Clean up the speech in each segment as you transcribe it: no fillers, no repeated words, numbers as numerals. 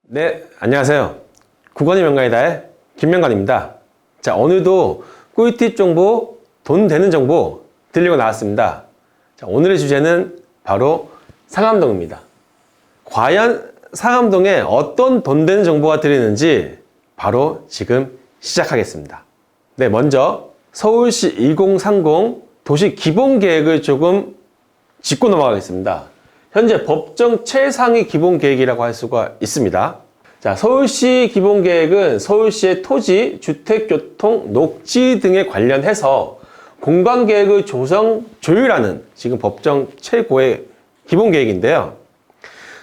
네, 안녕하세요. 국어의 명가이다의 김명관입니다. 자, 오늘도 꿀팁 정보, 돈 되는 정보 들리고 나왔습니다. 자, 오늘의 주제는 바로 상암동입니다. 과연 상암동에 어떤 돈 되는 정보가 들리는지 바로 지금 시작하겠습니다. 네, 먼저 서울시 2030 도시 기본계획을 조금 짚고 넘어가겠습니다. 현재 법정 최상위 기본계획이라고 할 수가 있습니다. 자, 서울시 기본계획은 서울시의 토지, 주택, 교통, 녹지 등에 관련해서 공간계획을 조율하는 지금 법정 최고의 기본계획인데요.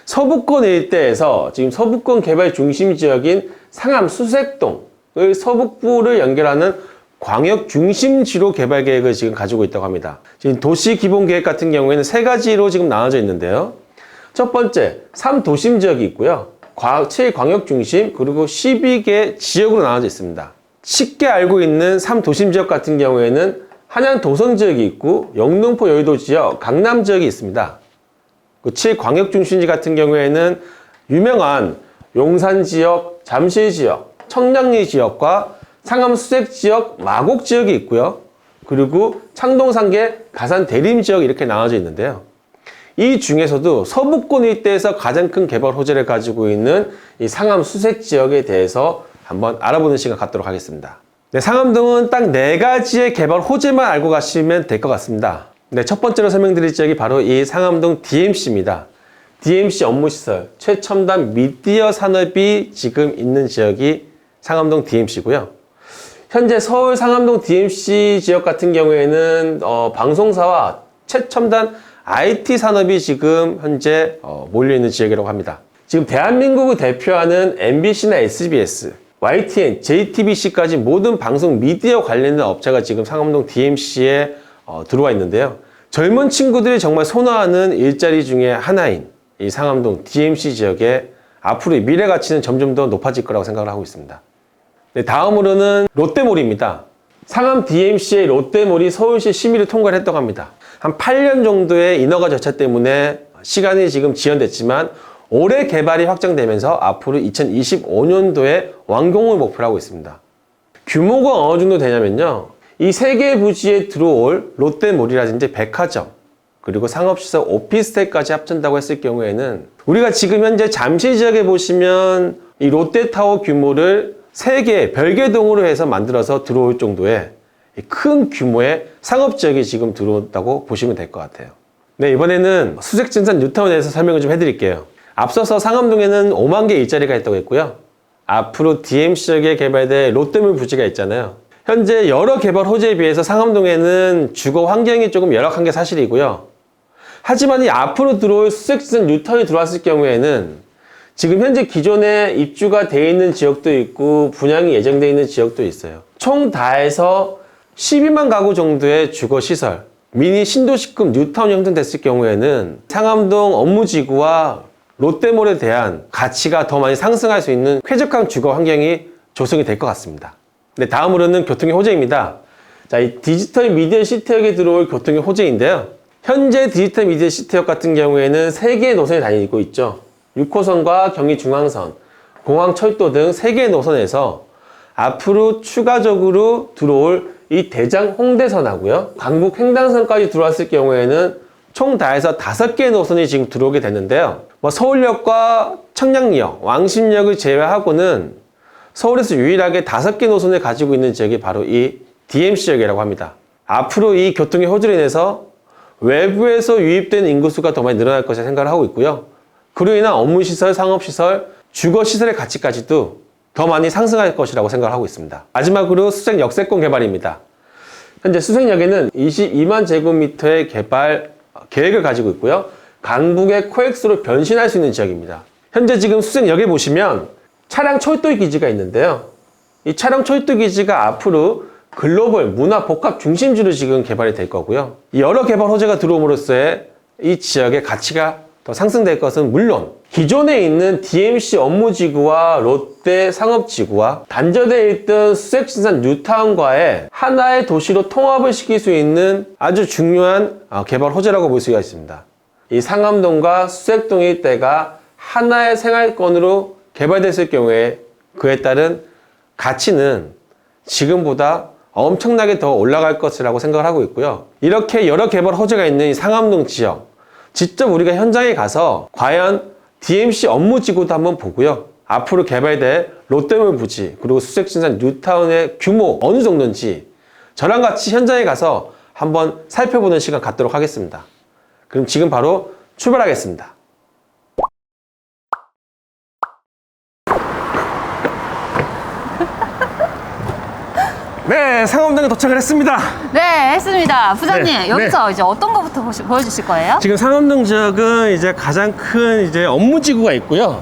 서부권 일대에서 지금 서부권 개발 중심 지역인 상암 수색동을 서북부를 연결하는 광역 중심지로 개발 계획을 지금 가지고 있다고 합니다. 지금 도시 기본 계획 같은 경우에는 세 가지로 지금 나눠져 있는데요. 첫 번째, 3도심 지역이 있고요. 7광역 중심, 그리고 12개 지역으로 나눠져 있습니다. 쉽게 알고 있는 3도심 지역 같은 경우에는 한양 도성 지역이 있고, 영등포 여의도 지역, 강남 지역이 있습니다. 그 7광역 중심지 같은 경우에는 유명한 용산 지역, 잠실 지역, 청량리 지역과 상암 수색 지역, 마곡 지역이 있고요. 그리고 창동 상계, 가산 대림 지역 이렇게 나눠져 있는데요. 이 중에서도 서부권 일대에서 가장 큰 개발 호재를 가지고 있는 이 상암 수색 지역에 대해서 한번 알아보는 시간 갖도록 하겠습니다. 네, 상암동은 딱 4가지의 개발 호재만 알고 가시면 될 것 같습니다. 네, 첫 번째로 설명드릴 지역이 바로 이 상암동 DMC입니다. DMC 업무시설, 최첨단 미디어 산업이 지금 있는 지역이 상암동 DMC고요. 현재 서울 상암동 DMC 지역 같은 경우에는 방송사와 최첨단 IT 산업이 지금 현재 몰려있는 지역이라고 합니다. 지금 대한민국을 대표하는 MBC나 SBS, YTN, JTBC까지 모든 방송 미디어 관련된 업체가 지금 상암동 DMC에 들어와 있는데요. 젊은 친구들이 정말 선호하는 일자리 중에 하나인 이 상암동 DMC 지역에 앞으로의 미래 가치는 점점 더 높아질 거라고 생각을 하고 있습니다. 네, 다음으로는 롯데몰입니다. 상암 DMC의 롯데몰이 서울시 심의를 통과를 했다고 합니다. 한 8년 정도의 인허가 절차 때문에 시간이 지금 지연됐지만 올해 개발이 확정되면서 앞으로 2025년도에 완공을 목표로 하고 있습니다. 규모가 어느 정도 되냐면요. 이 3개 부지에 들어올 롯데몰이라든지 백화점, 그리고 상업시설, 오피스텔까지 합친다고 했을 경우에는 우리가 지금 현재 잠실 지역에 보시면 이 롯데타워 규모를 3개 별개동으로 해서 만들어서 들어올 정도의 큰 규모의 상업지역이 지금 들어온다고 보시면 될 것 같아요. 네, 이번에는 수색진산 뉴타운에 대해서 설명을 좀 해드릴게요. 앞서서 상암동에는 5만 개 일자리가 있다고 했고요. 앞으로 DMC 지역에 개발될 롯데몰 부지가 있잖아요. 현재 여러 개발 호재에 비해서 상암동에는 주거 환경이 조금 열악한 게 사실이고요. 하지만 이 앞으로 들어올 수색진산 뉴타운이 들어왔을 경우에는 지금 현재 기존에 입주가 되어 있는 지역도 있고 분양이 예정되어 있는 지역도 있어요. 총 다 해서 12만 가구 정도의 주거시설, 미니 신도시급 뉴타운이 형성됐을 경우에는 상암동 업무지구와 롯데몰에 대한 가치가 더 많이 상승할 수 있는 쾌적한 주거 환경이 조성이 될 것 같습니다. 네, 다음으로는 교통의 호재입니다. 자, 이 디지털 미디어 시티역에 들어올 교통의 호재인데요. 현재 디지털 미디어 시티역 같은 경우에는 3개의 노선이 다니고 있죠. 6호선과 경의중앙선, 공항철도 등 3개의 노선에서 앞으로 추가적으로 들어올 이 대장 홍대선하고요. 강북 횡단선까지 들어왔을 경우에는 총 다 해서 5개의 노선이 지금 들어오게 됐는데요. 서울역과 청량리역, 왕십역을 제외하고는 서울에서 유일하게 5개 노선을 가지고 있는 지역이 바로 이 DMC역이라고 합니다. 앞으로 이 교통의 호재로 인해서 외부에서 유입되는 인구수가 더 많이 늘어날 것이라 생각을 하고 있고요. 그로 인한 업무시설, 상업시설, 주거시설의 가치까지도 더 많이 상승할 것이라고 생각을 하고 있습니다. 마지막으로 수색 역세권 개발입니다. 현재 수색역에는 22만 제곱미터의 개발 계획을 가지고 있고요. 강북의 코엑스로 변신할 수 있는 지역입니다. 현재 지금 수색역에 보시면 차량 철도 기지가 있는데요. 이 차량 철도 기지가 앞으로 글로벌 문화 복합 중심지로 지금 개발이 될 거고요. 여러 개발 호재가 들어옴으로써 이 지역의 가치가 더 더 상승될 것은 물론 기존에 있는 DMC 업무지구와 롯데 상업지구와 단절되어 있던 수색신산 뉴타운과의 하나의 도시로 통합을 시킬 수 있는 아주 중요한 개발 호재라고 볼 수가 있습니다. 이 상암동과 수색동 일대가 하나의 생활권으로 개발됐을 경우에 그에 따른 가치는 지금보다 엄청나게 더 올라갈 것이라고 생각을 하고 있고요. 이렇게 여러 개발 호재가 있는 이 상암동 지역, 직접 우리가 현장에 가서 과연 DMC 업무지구도 한번 보고요. 앞으로 개발될 롯데몰 부지, 그리고 수색신산 뉴타운의 규모 어느 정도인지 저랑 같이 현장에 가서 한번 살펴보는 시간 갖도록 하겠습니다. 그럼 지금 바로 출발하겠습니다. 네, 상암동에 도착을 했습니다. 네, 했습니다. 부장님, 네, 여기서 이제 어떤 거부터 보여주실 거예요? 지금 상암동 지역은 이제 가장 큰 이제 업무지구가 있고요.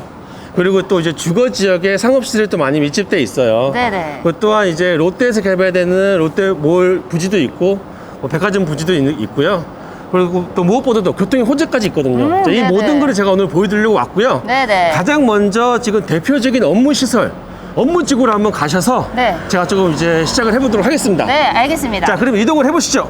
그리고 또 이제 주거 지역에 상업시설이 또 많이 밀집돼 있어요. 네네. 그 또한 이제 롯데에서 개발되는 롯데몰 부지도 있고, 뭐 백화점 부지도 있고요. 그리고 또 무엇보다도 교통의 호재까지 있거든요. 자, 이 네네. 모든 거를 제가 오늘 보여드리려고 왔고요. 네네. 가장 먼저 지금 대표적인 업무시설, 업무지구로 한번 가셔서 네. 제가 조금 이제 시작을 해보도록 하겠습니다. 네, 알겠습니다. 자, 그럼 이동을 해보시죠.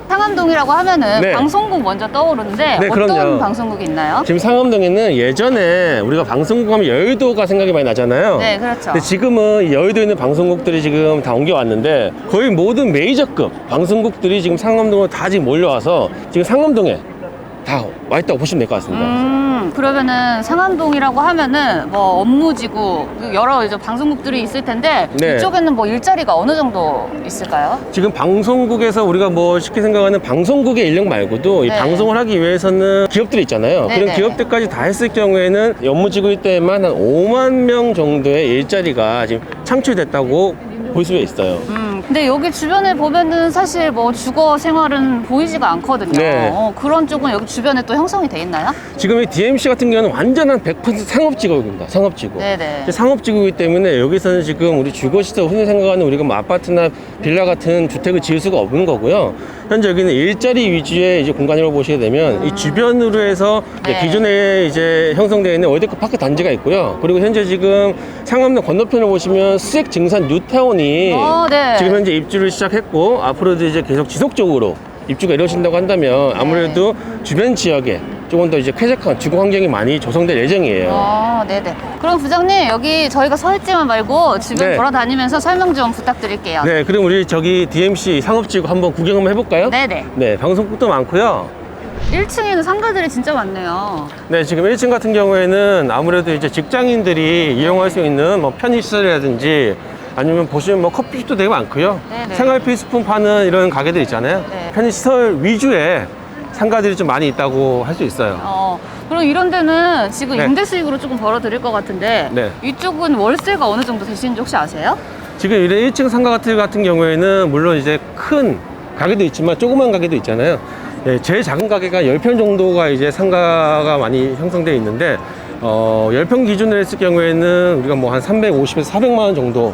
상암동이라고 하면은 네. 방송국 먼저 떠오르는데 네, 어떤 그럼요. 방송국이 있나요? 지금 상암동에는 예전에 우리가 방송국 하면 여의도가 생각이 많이 나잖아요. 네, 그렇죠. 근데 지금은 이 여의도에 있는 방송국들이 지금 다 옮겨왔는데 거의 모든 메이저급 방송국들이 지금 상암동으로 다 지금 몰려와서 지금 상암동에 다 와 있다고 보시면 될 것 같습니다. 그러면은 상암동이라고 하면은 뭐 업무지구 여러 이제 방송국들이 있을 텐데 네. 이쪽에는 뭐 일자리가 어느 정도 있을까요? 지금 방송국에서 우리가 뭐 쉽게 생각하는 방송국의 인력 말고도 이 네. 방송을 하기 위해서는 기업들이 있잖아요. 네, 그런 네. 기업들까지 다 했을 경우에는 업무지구 때만 한 5만 명 정도의 일자리가 지금 창출됐다고 볼 수가 있어요. 근데 여기 주변에 보면은 사실 뭐 주거 생활은 보이지가 않거든요. 네. 그런 쪽은 여기 주변에 또 형성이 돼 있나요? 지금 이 DMC 같은 경우는 완전한 100% 상업지구입니다. 상업지구. 네네. 상업지구이기 때문에 여기서는 지금 우리 주거시설 흔히 생각하는 우리가 뭐 아파트나 빌라 같은 주택을 지을 수가 없는 거고요. 현재 여기는 일자리 위주의 이제 공간이라고 보시게 되면 이 주변으로 해서 이제 네. 기존에 이제 형성되어 있는 월드컵 파크 단지가 있고요. 그리고 현재 지금 상암동 건너편을 보시면 수색 증산 뉴타운이 네. 지금 현재 입주를 시작했고 앞으로도 이제 계속 지속적으로 입주가 이루어진다고 한다면 아무래도 주변 지역에 조금 더 이제 쾌적한 주거 환경이 많이 조성될 예정이에요. 네네. 그럼 부장님 여기 저희가 서 있지만 말고 주변 네. 돌아다니면서 설명 좀 부탁드릴게요. 네, 그럼 우리 저기 DMC 상업지구 한번 구경 한번 해볼까요? 네네. 네, 방송국도 많고요. 1층에는 상가들이 진짜 많네요. 네, 지금 1층 같은 경우에는 아무래도 이제 직장인들이 이용할 수 있는 뭐 편의시설이라든지 아니면 보시면 뭐 커피숍도 되게 많고요. 네네. 생활 필수품 파는 이런 가게들 있잖아요. 네. 편의시설 위주의 상가들이 좀 많이 있다고 할 수 있어요. 그럼 이런 데는 지금 네. 임대 수익으로 조금 벌어들일 것 같은데 네. 이쪽은 월세가 어느 정도 되시는지 혹시 아세요? 지금 이런 1층 상가 같은 경우에는 물론 이제 큰 가게도 있지만 조그만 가게도 있잖아요. 네, 제일 작은 가게가 10평 정도가 이제 상가가 많이 형성되어 있는데 10평 기준으로 했을 경우에는 우리가 뭐 한 350에서 400만 원 정도의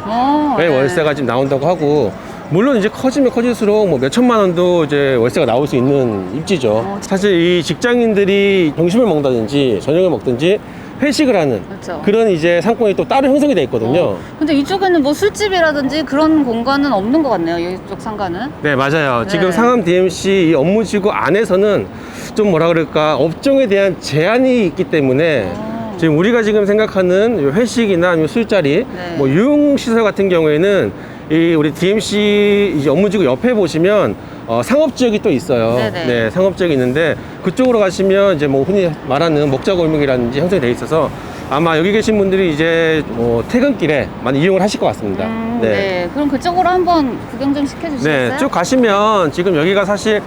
네. 월세가 지금 나온다고 하고 물론 이제 커지면 커질수록 뭐 몇 천만 원도 이제 월세가 나올 수 있는 입지죠. 사실 이 직장인들이 점심을 먹다든지 저녁을 먹든지 회식을 하는 그렇죠. 그런 이제 상권이 또 따로 형성이 돼 있거든요. 근데 이쪽에는 뭐 술집이라든지 그런 공간은 없는 것 같네요. 이쪽 상가는. 네, 맞아요. 네. 지금 상암 DMC 이 업무지구 안에서는 좀 뭐라 그럴까 업종에 대한 제한이 있기 때문에 지금 우리가 지금 생각하는 회식이나 아니면 술자리, 네. 뭐 유흥시설 같은 경우에는 이 우리 DMC 이제 업무지구 옆에 보시면 상업지역이 또 있어요. 네네. 네, 상업지역이 있는데 그쪽으로 가시면 이제 뭐 흔히 말하는 먹자골목이라든지 형성이 돼 있어서 아마 여기 계신 분들이 이제 뭐 퇴근길에 많이 이용을 하실 것 같습니다. 네. 그럼 그쪽으로 한번 구경 좀 시켜주시겠어요? 네, 쭉 가시면 지금 여기가 사실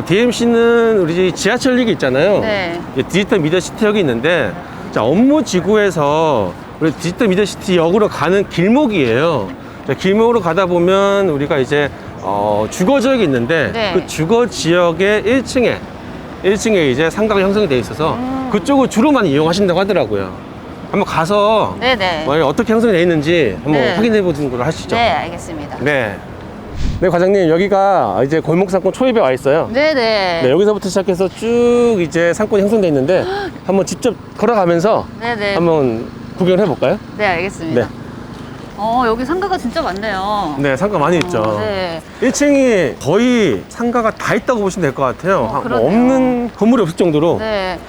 DMC는 우리 지하철역이 있잖아요. 네. 디지털 미디어시티역이 있는데 자, 업무지구에서 우리 디지털 미디어시티 역으로 가는 길목이에요. 자, 길목으로 가다 보면 우리가 이제 주거지역이 있는데 네. 그 주거지역의 1층에 이제 상가가 형성이 돼 있어서 그쪽을 주로 많이 이용하신다고 하더라고요. 한번 가서 네네. 어떻게 형성이 돼 있는지 한번 네. 확인해 보는 걸로 하시죠. 네, 알겠습니다. 네. 네, 과장님, 여기가 이제 골목상권 초입에 와 있어요. 네네. 네, 여기서부터 시작해서 쭉 이제 상권이 형성돼 있는데 한번 직접 걸어가면서 네네. 한번 구경을 해볼까요? 네, 알겠습니다. 네. 여기 상가가 진짜 많네요. 네, 상가 많이 있죠. 네. 1층이 거의 상가가 다 있다고 보시면 될 것 같아요. 뭐 그러네요. 없는 건물이 없을 정도로. 네.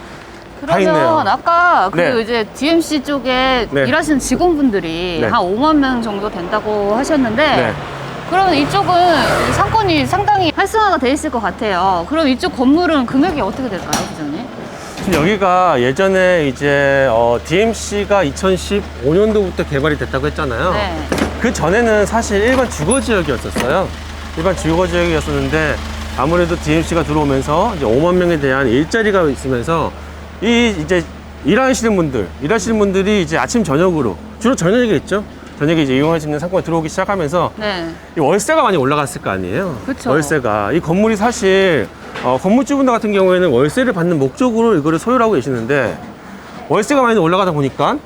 다 있네요. 그러면 아까 그 네. 이제 DMC 쪽에 네. 일하시는 직원분들이 네. 한 5만 명 정도 된다고 하셨는데 네. 그러면 이쪽은 상권이 상당히 활성화가 돼 있을 것 같아요. 그럼 이쪽 건물은 금액이 어떻게 될까요, 부장님? 지금 여기가 예전에 이제 DMC가 2015년도부터 개발이 됐다고 했잖아요. 네. 그 전에는 사실 일반 주거 지역이었었어요. 일반 주거 지역이었었는데 아무래도 DMC가 들어오면서 이제 5만 명에 대한 일자리가 있으면서 이제 일하시는 분들이 이제 아침 저녁으로 주로 저녁이겠죠. 저녁에 이제 이용할 수 있는 상권이 들어오기 시작하면서 네. 이 월세가 많이 올라갔을 거 아니에요. 그쵸. 월세가 이 건물이 사실 건물주분들 같은 경우에는 월세를 받는 목적으로 이거를 소유를 하고 계시는데 월세가 많이 올라가다 보니까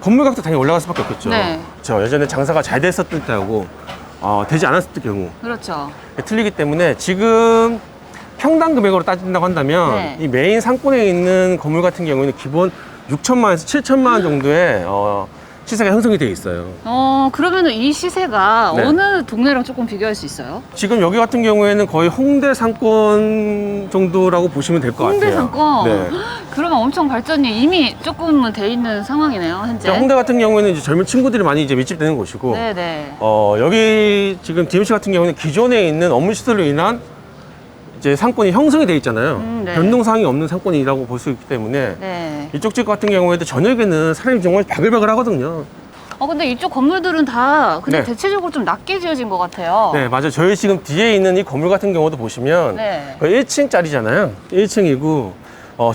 건물 값도 당연히 올라갈 수밖에 없겠죠. 네. 저 예전에 장사가 잘 됐었을 때하고 되지 않았을 때 경우 그렇죠. 틀리기 때문에 지금 평당 금액으로 따진다고 한다면 네. 이 메인 상권에 있는 건물 같은 경우에는 기본 6천만 원에서 7천만 원 정도의 시세가 형성이 되어 있어요. 그러면은 이 시세가 네. 어느 동네랑 조금 비교할 수 있어요? 지금 여기 같은 경우에는 거의 홍대 상권 정도라고 보시면 될 것 같아요. 홍대 상권? 네. 그러면 엄청 발전이 이미 조금은 돼 있는 상황이네요, 현재. 홍대 같은 경우에는 이제 젊은 친구들이 많이 이제 밀집되는 곳이고, 네네. 여기 지금 DMC 같은 경우는 기존에 있는 업무 시설로 인한 이제 상권이 형성이 돼 있잖아요. 네. 변동사항이 없는 상권이라고 볼 수 있기 때문에 네. 이쪽 집 같은 경우에도 저녁에는 사람이 정말 바글바글 하거든요. 근데 이쪽 건물들은 다 근데 네. 대체적으로 좀 낮게 지어진 것 같아요. 네, 맞아요. 저희 지금 뒤에 있는 이 건물 같은 경우도 보시면 네. 거의 1층짜리잖아요. 1층이고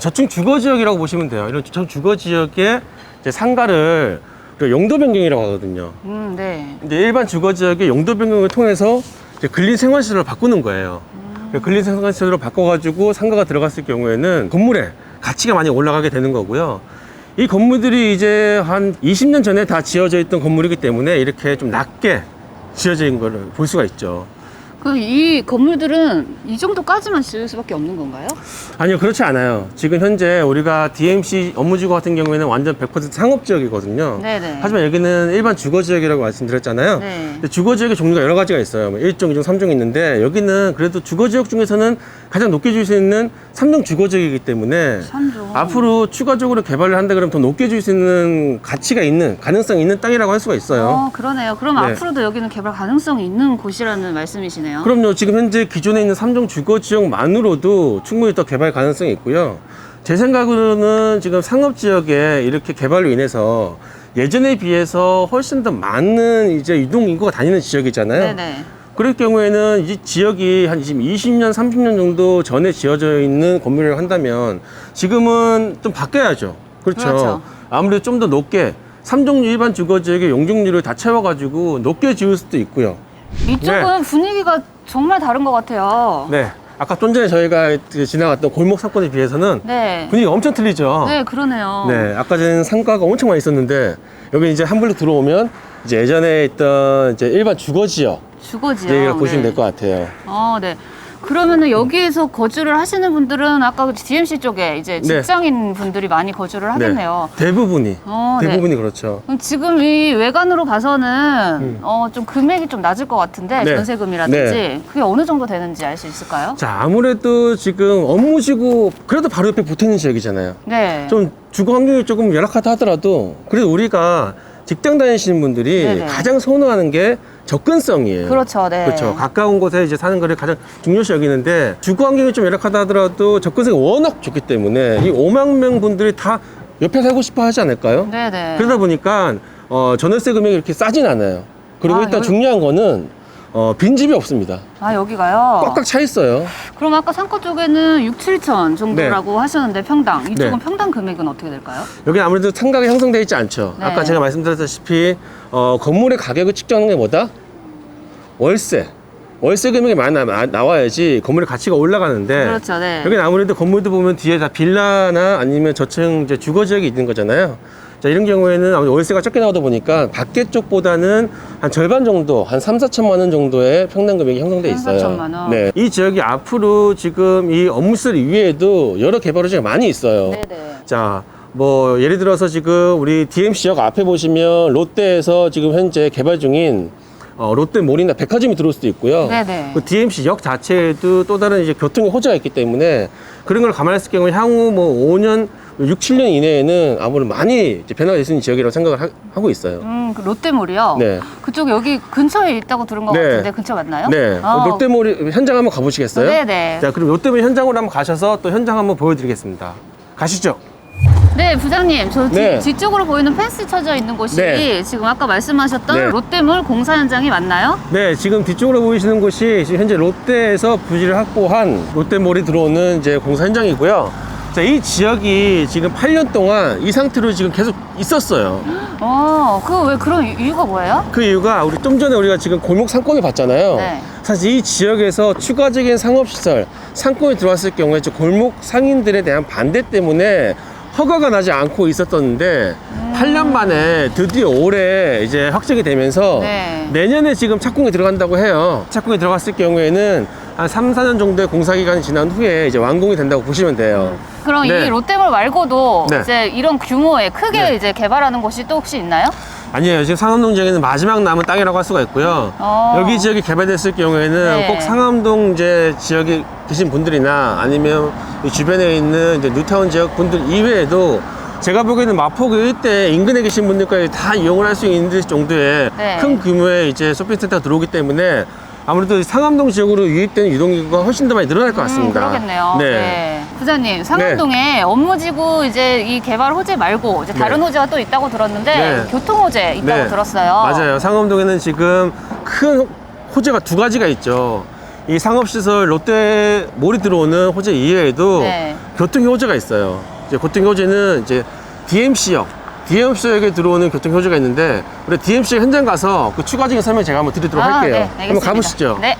저층 주거지역이라고 보시면 돼요. 이런 저층 주거지역에 이제 상가를 용도 변경이라고 하거든요. 네. 이제 일반 주거지역의 용도 변경을 통해서 이제 근린 생활시설로 바꾸는 거예요. 근린 생활시설로 바꿔가지고 상가가 들어갔을 경우에는 건물의 가치가 많이 올라가게 되는 거고요. 이 건물들이 이제 한 20년 전에 다 지어져 있던 건물이기 때문에 이렇게 좀 낮게 지어진 걸 볼 수가 있죠. 그럼 이 건물들은 이 정도까지만 지을 수밖에 없는 건가요? 아니요, 그렇지 않아요. 지금 현재 우리가 DMC 업무지구 같은 경우에는 완전 100% 상업지역이거든요. 네네. 하지만 여기는 일반 주거지역이라고 말씀드렸잖아요. 네. 근데 주거지역의 종류가 여러 가지가 있어요. 1종, 2종, 3종 있는데 여기는 그래도 주거지역 중에서는 가장 높게 줄 수 있는 3종 주거지역이기 때문에 3종. 앞으로 추가적으로 개발을 한다 그러면 더 높게 줄 수 있는 가치가 있는, 가능성이 있는 땅이라고 할 수가 있어요. 그러네요. 그럼 네. 앞으로도 여기는 개발 가능성이 있는 곳이라는 말씀이시네요. 그럼요. 지금 현재 기존에 있는 3종 주거지역만으로도 충분히 더 개발 가능성이 있고요. 제 생각으로는 지금 상업지역에 이렇게 개발로 인해서 예전에 비해서 훨씬 더 많은 이제 유동인구가 다니는 지역이잖아요. 네네. 그럴 경우에는 이 지역이 한 지금 20년, 30년 정도 전에 지어져 있는 건물이라고 한다면 지금은 좀 바뀌어야죠. 그렇죠. 아무래도 좀 더 높게 3종류 일반 주거지역의 용적률을 다 채워가지고 높게 지을 수도 있고요. 이쪽은 분위기가 정말 다른 것 같아요. 네. 아까 좀 전에 저희가 지나갔던 골목 사건에 비해서는 네. 분위기가 엄청 틀리죠. 네, 그러네요. 네. 아까 전에는 상가가 엄청 많이 있었는데 여기 이제 한 블록 들어오면 이제 예전에 있던 이제 일반 주거지역 주거지요. 여기가 보시면 될 것 같아요. 네. 그러면은 여기에서 거주를 하시는 분들은 아까 그 DMC 쪽에 이제 네. 직장인 분들이 많이 거주를 하겠네요. 네. 대부분이 네. 그렇죠. 그럼 지금 이 외관으로 봐서는 좀 금액이 좀 낮을 것 같은데 네. 전세금이라든지 네. 그게 어느 정도 되는지 알 수 있을까요? 자, 아무래도 지금 업무지구 그래도 바로 옆에 붙어 있는 지역이잖아요. 네. 좀 주거 환경이 조금 열악하다 하더라도 그래도 우리가 직장 다니시는 분들이 네네. 가장 선호하는 게 접근성이에요. 그렇죠. 네. 그렇죠. 가까운 곳에 이제 사는 거를 가장 중요시 여기는데 주거 환경이 좀 열악하다 하더라도 접근성이 워낙 좋기 때문에 이 5만 명 분들이 다 옆에 살고 싶어 하지 않을까요? 네네. 그러다 보니까 전월세 금액이 이렇게 싸진 않아요. 그리고 일단 여기- 중요한 거는 빈집이 없습니다. 여기가요? 꽉꽉 차 있어요. 그럼 아까 상가 쪽에는 6, 7천 정도라고 하셨는데 평당. 이쪽은 네. 평당 금액은 어떻게 될까요? 여기 아무래도 상가가 형성되어 있지 않죠. 네. 아까 제가 말씀드렸다시피 건물의 가격을 측정하는 게 뭐다? 월세 금액이 많이 나와야지 건물의 가치가 올라가는데 그렇죠. 네. 여기는 아무래도 건물도 보면 뒤에 다 빌라나 아니면 저층 이제 주거 지역이 있는 거잖아요. 자, 이런 경우에는 아무래도 월세가 적게 나오다 보니까 밖에 쪽보다는 한 절반 정도, 한 3, 4천만 원 정도의 평당 금액이 형성돼 있어요. 3, 4천만 원. 네. 이 지역이 앞으로 지금 이 업무시설 이외에도 여러 개발 호재가 많이 있어요. 네네. 자, 뭐 예를 들어서 지금 우리 DMC역 앞에 보시면 롯데에서 지금 현재 개발 중인 롯데몰이나 백화점이 들어올 수도 있고요. 네네. 그 DMC역 자체에도 또 다른 이제 교통의 호재가 있기 때문에 그런 걸 감안했을 경우에 향후 뭐 5년, 6, 7년 이내에는 아무래도 많이 이제 변화가 될 수 있는 지역이라고 생각을 하고 있어요. 그 롯데몰이요? 네. 그쪽 여기 근처에 있다고 들은 것 네. 같은데 근처 맞나요? 네. 롯데몰 현장 한번 가보시겠어요? 네네. 자, 그럼 롯데몰 현장으로 한번 가셔서 또 현장 한번 보여드리겠습니다. 가시죠. 네, 부장님. 저 네. 뒤쪽으로 보이는 펜스 쳐져 있는 곳이 네. 지금 아까 말씀하셨던 네. 롯데몰 공사 현장이 맞나요? 네, 지금 뒤쪽으로 보이시는 곳이 지금 현재 롯데에서 부지를 확보한 롯데몰이 들어오는 이제 공사 현장이고요. 자, 이 지역이 지금 8년 동안 이 상태로 지금 계속 있었어요. 왜 그런 이유가 뭐예요? 그 이유가 우리 좀 전에 우리가 지금 골목 상권을 봤잖아요. 네. 사실 이 지역에서 추가적인 상업시설, 상권이 들어왔을 경우에 저 골목 상인들에 대한 반대 때문에 허가가 나지 않고 있었었는데 8년 만에 드디어 올해 이제 확정이 되면서 네. 내년에 지금 착공이 들어간다고 해요. 착공이 들어갔을 경우에는 한 3, 4년 정도의 공사 기간이 지난 후에 이제 완공이 된다고 보시면 돼요. 그럼 네. 이 롯데몰 말고도 네. 이제 이런 규모의 크게 네. 이제 개발하는 곳이 또 혹시 있나요? 아니에요. 지금 상암동 지역에는 마지막 남은 땅이라고 할 수가 있고요. 여기 지역이 개발됐을 경우에는 네. 꼭 상암동 이제 지역에 계신 분들이나 아니면 이 주변에 있는 이제 뉴타운 지역 분들 이외에도 제가 보기에는 마포구 일대 인근에 계신 분들까지 다 이용을 할 수 있는 정도의 네. 큰 규모의 이제 쇼핑센터가 들어오기 때문에 아무래도 상암동 지역으로 유입되는 유동인구가 훨씬 더 많이 늘어날 것 같습니다. 그러겠네요. 네. 부장님, 상암동에 업무지구 이제 이 개발 호재 말고 이제 다른 네. 호재가 또 있다고 들었는데 네. 교통 호재 있다고 네. 들었어요. 맞아요. 상암동에는 지금 큰 호재가 두 가지가 있죠. 이 상업시설 롯데몰이 들어오는 호재 이외에도 네. 교통 호재가 있어요. 이제 교통 호재는 이제 DMC역에 들어오는 교통 호재가 있는데 우리 DMC역 현장 가서 그 추가적인 설명 제가 한번 드리도록 할게요. 네, 한번 알겠습니다. 가보시죠. 네.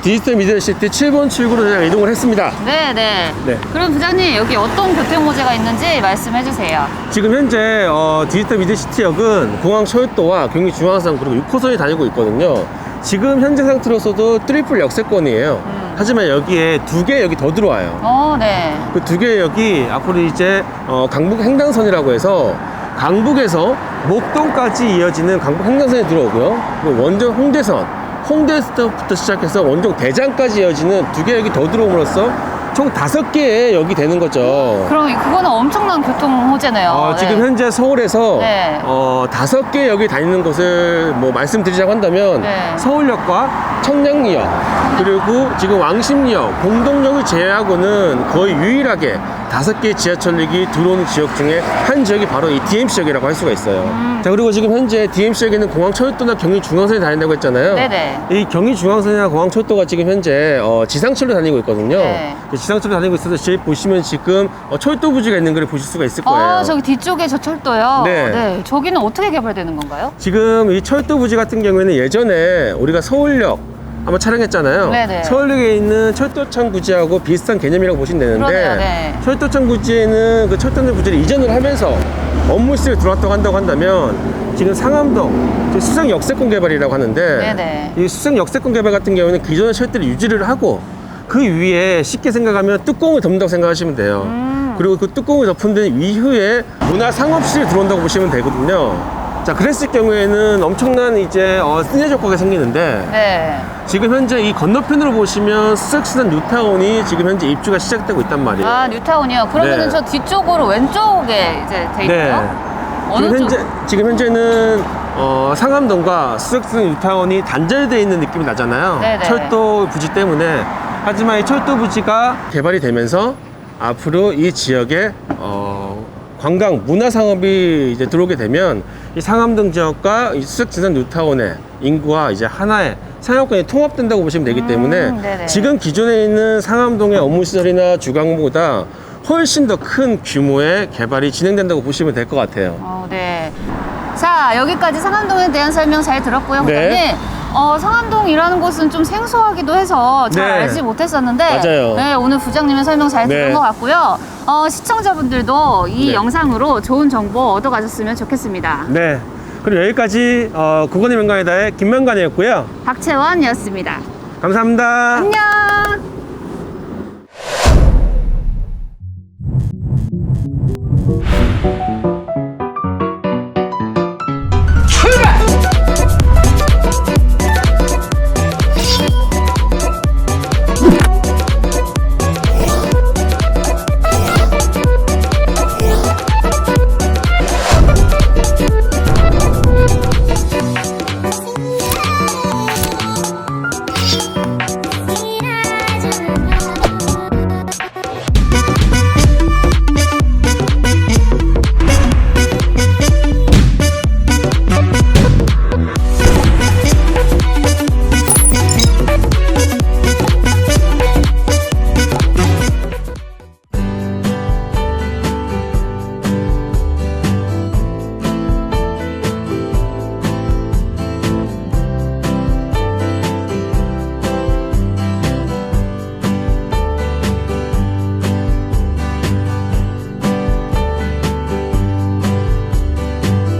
디지털 미디어시티 7번 출구로 제가 이동을 했습니다. 네. 네. 그럼 부장님 여기 어떤 교통 호재가 있는지 말씀해 주세요. 지금 현재 디지털 미디어시티역은 공항 철도와 경기 중앙선 그리고 6호선이 다니고 있거든요. 지금 현재 상태로서도 트리플 역세권이에요. 하지만 여기에 두 개 역이 더 들어와요. 네. 그 두 개의 역이 앞으로 이제 강북 횡단선이라고 해서 강북에서 목동까지 이어지는 강북 횡단선이 들어오고요. 그리고 원정 홍대선, 홍대부터 시작해서 원정 대장까지 이어지는 두 개의 역이 더 들어옴으로써 총 5개의 역이 되는 거죠. 그럼 그거는 엄청난 교통 호재네요. 지금 네. 현재 서울에서 네. 5개 역이 다니는 곳을 뭐 말씀드리자고 한다면 네. 서울역과 청량리역 그리고 지금 왕십리역 공동역을 제외하고는 거의 유일하게 5개의 지하철역이 들어오는 지역 중에 한 지역이 바로 이 DMC역이라고 할 수가 있어요. 자, 그리고 지금 현재 DMC역에는 공항철도나 경의중앙선이 다닌다고 했잖아요. 네네. 이 경의중앙선이나 공항철도가 지금 현재 지상철로 다니고 있거든요. 네. 지상철로 다니고 있어서 뒤에 보시면 지금 철도 부지가 있는 걸 보실 수가 있을 거예요. 저기 뒤쪽에 저 철도요? 네. 저기는 어떻게 개발되는 건가요? 지금 이 철도 부지 같은 경우에는 예전에 우리가 서울역 한번 촬영했잖아요. 네네. 서울역에 있는 철도청 부지하고 비슷한 개념이라고 보시면 되는데 그러네요, 네. 철도청 부지에는 그 철도청 부지를 이전을 하면서 업무실에 들어왔다고 한다고 한다면 지금 상암동 수성 역세권 개발이라고 하는데 네네. 이 수성 역세권 개발 같은 경우는 기존의 철도를 유지를 하고 그 위에 쉽게 생각하면 뚜껑을 덮는다고 생각하시면 돼요. 그리고 그 뚜껑을 덮은 데 이후에 문화상업실이 들어온다고 보시면 되거든요. 자, 그랬을 경우에는 엄청난 이제 시너지 효과가 생기는데 네. 지금 현재 이 건너편으로 보시면 수석시장 뉴타운이 지금 현재 입주가 시작되고 있단 말이에요. 뉴타운이요? 그러면은 네. 저 뒤쪽으로 왼쪽에 이제 돼 있나요? 어느 쪽? 지금 현재는 상암동과 수석시장 뉴타운이 단절되어 있는 느낌이 나잖아요. 네네. 철도 부지 때문에. 하지만 이 철도 부지가 개발이 되면서 앞으로 이 지역에 관광 문화 상업이 이제 들어오게 되면 이 상암동 지역과 이 수석지산 뉴타운의 인구와 이제 하나의 상업권이 통합된다고 보시면 되기 때문에 네네. 지금 기존에 있는 상암동의 업무시설이나 주광보다 훨씬 더 큰 규모의 개발이 진행된다고 보시면 될 것 같아요. 네. 자, 여기까지 상암동에 대한 설명 잘 들었고요, 네. 부장님. 상암동이라는 곳은 좀 생소하기도 해서 잘 네. 알지 못했었는데 맞아요. 네, 오늘 부장님의 설명 잘 들은 네. 것 같고요. 시청자분들도 이 네. 영상으로 좋은 정보 얻어가셨으면 좋겠습니다. 네. 그럼 여기까지 국어님 명강의다의 김명관이었고요. 박채원이었습니다. 감사합니다. 안녕.